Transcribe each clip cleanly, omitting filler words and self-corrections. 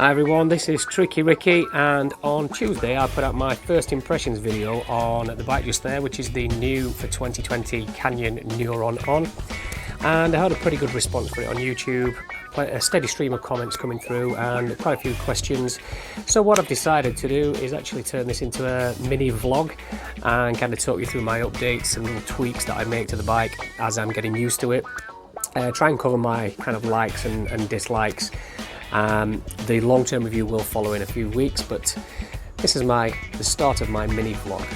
Hi everyone, this is Tricky Ricky, and on Tuesday I put out my first impressions video on the bike just there, which is the new for 2020 Canyon Neuron On, and I had a pretty good response for it on YouTube, quite a steady stream of comments coming through and quite a few questions. So what I've decided to do is actually turn this into a mini vlog and kind of talk you through my updates and little tweaks that I make to the bike as I'm getting used to it. Try and cover my kind of likes and dislikes. The long-term review will follow in a few weeks, but this is the start of my mini vlog.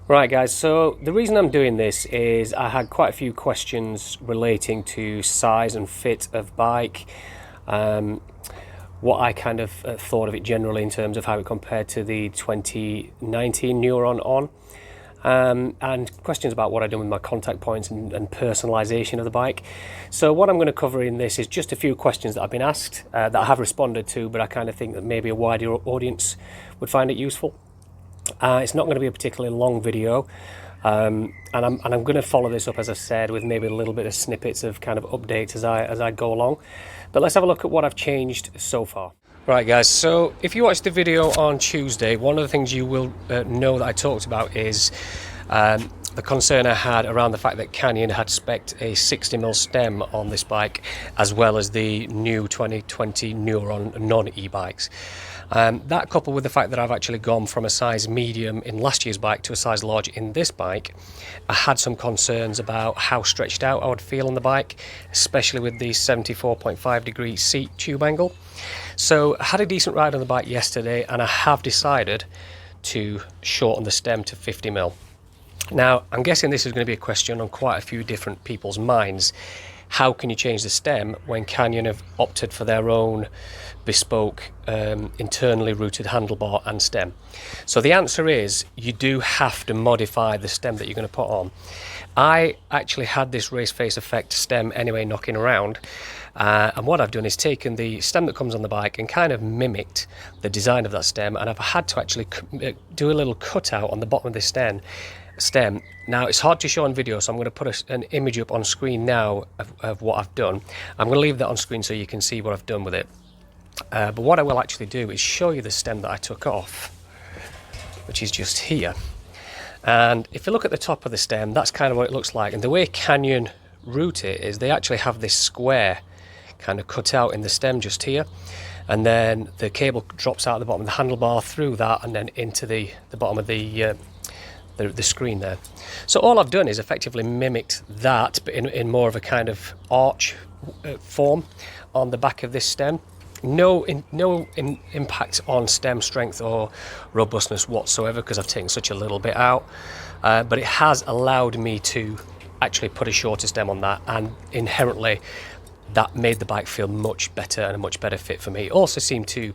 Right guys, so the reason I'm doing this is I had quite a few questions relating to size and fit of bike, what I kind of thought of it generally in terms of how it compared to the 2019 Neuron On, and questions about what I've done with my contact points and personalisation of the bike. So what I'm going to cover in this is just a few questions that I've been asked that I have responded to, but I kind of think that maybe a wider audience would find it useful. It's not going to be a particularly long video, and I'm going to follow this up, as I said, with maybe a little bit of snippets of kind of updates as I go along. But let's have a look at what I've changed so far. Right guys, so if you watched the video on Tuesday, one of the things you will know that I talked about is the concern I had around the fact that Canyon had spec'd a 60mm stem on this bike, as well as the new 2020 Neuron non-e-bikes. That coupled with the fact that I've actually gone from a size medium in last year's bike to a size large in this bike, I had some concerns about how stretched out I would feel on the bike, especially with the 74.5 degree seat tube angle. So I had a decent ride on the bike yesterday, and I have decided to shorten the stem to 50mm. Now, I'm guessing this is going to be a question on quite a few different people's minds. How can you change the stem when Canyon have opted for their own bespoke internally routed handlebar and stem? So the answer is you do have to modify the stem that you're going to put on. I actually had this race face effect stem anyway knocking around, and what I've done is taken the stem that comes on the bike and kind of mimicked the design of that stem, and I've had to actually do a little cutout on the bottom of this stem. Now it's hard to show on video, so I'm going to put an image up on screen now of what I've done. I'm going to leave that on screen so you can see what I've done with it. But what I will actually do is show you the stem that I took off, which is just here. And if you look at the top of the stem, that's kind of what it looks like. And the way Canyon route it is they actually have this square kind of cut out in the stem just here. And then the cable drops out at the bottom of the handlebar through that and then into the bottom of the screen there. So all I've done is effectively mimicked that, but in more of a kind of arch form on the back of this stem. No impact on stem strength or robustness whatsoever, because I've taken such a little bit out, but it has allowed me to actually put a shorter stem on that, and inherently that made the bike feel much better and a much better fit for me. It also seemed to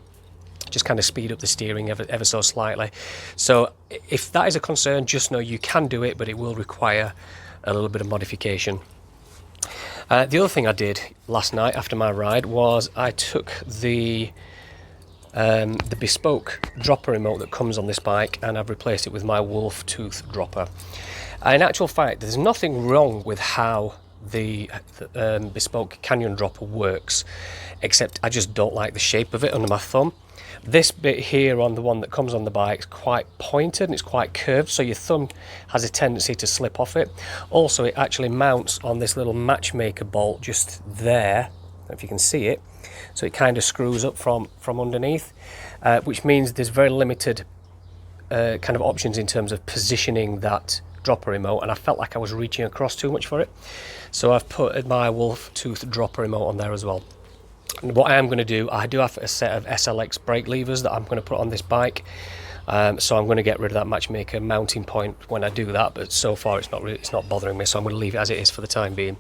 just kind of speed up the steering ever so slightly. So if that is a concern, just know you can do it, but it will require a little bit of modification. The other thing I did last night after my ride was I took the bespoke dropper remote that comes on this bike, and I've replaced it with my wolf tooth dropper. In actual fact, there's nothing wrong with how the bespoke Canyon dropper works, except I just don't like the shape of it under my thumb. This bit here on the one that comes on the bike is quite pointed and it's quite curved, so your thumb has a tendency to slip off it. Also, it actually mounts on this little matchmaker bolt just there, if you can see it, so it kind of screws up from underneath, which means there's very limited kind of options in terms of positioning that dropper remote, and I felt like I was reaching across too much for it. So I've put my wolf tooth dropper remote on there as well. And what I am going to do, I do have a set of SLX brake levers that I'm going to put on this bike, so I'm going to get rid of that matchmaker mounting point when I do that, but so far it's not bothering me, so I'm going to leave it as it is for the time being.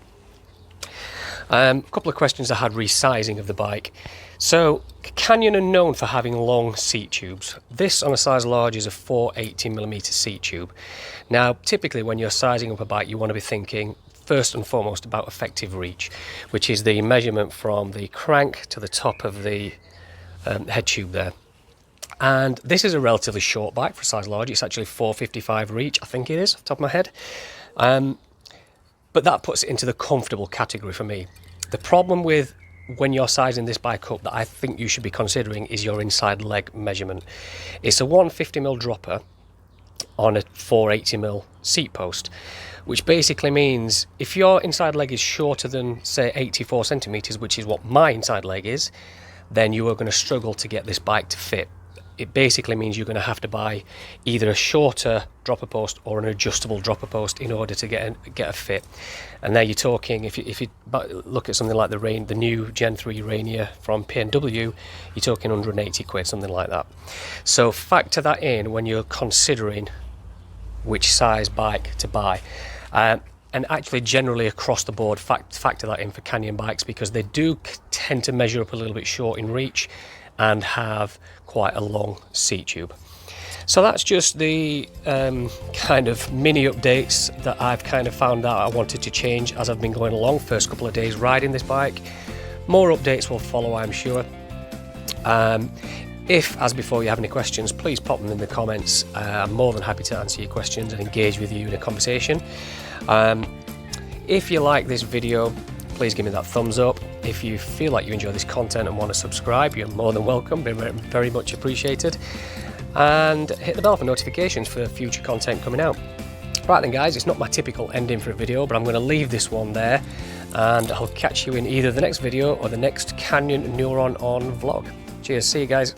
A couple of questions I had resizing of the bike. So Canyon are known for having long seat tubes. This on a size large is a 480mm seat tube. Now typically when you're sizing up a bike, you want to be thinking first and foremost about effective reach, which is the measurement from the crank to the top of the head tube there. And this is a relatively short bike for a size large. It's actually 455 reach, I think it is, off the top of my head. But that puts it into the comfortable category for me. The problem with when you're sizing this bike up that I think you should be considering is your inside leg measurement. It's a 150mm dropper on a 480mm seat post, which basically means if your inside leg is shorter than, say, 84 centimeters, which is what my inside leg is, then you are going to struggle to get this bike to fit. It basically means you're going to have to buy either a shorter dropper post or an adjustable dropper post in order to get a fit. And there you're talking, if you look at something like the new Gen 3 Rainier from P&W, you're talking 180 quid, something like that. So factor that in when you're considering which size bike to buy. And actually generally across the board factor that in for Canyon bikes, because they do tend to measure up a little bit short in reach and have quite a long seat tube. So that's just the kind of mini updates that I've kind of found out I wanted to change as I've been going along. First couple of days riding this bike. More updates will follow, I'm sure. If, as before, you have any questions, please pop them in the comments. I'm more than happy to answer your questions and engage with you in a conversation. If you like this video, please give me that thumbs up. If you feel like you enjoy this content and want to subscribe, you're more than welcome, very much appreciated. And hit the bell for notifications for future content coming out. Right then guys, it's not my typical ending for a video, but I'm going to leave this one there, and I'll catch you in either the next video or the next Canyon Neuron On vlog. Cheers, see you guys.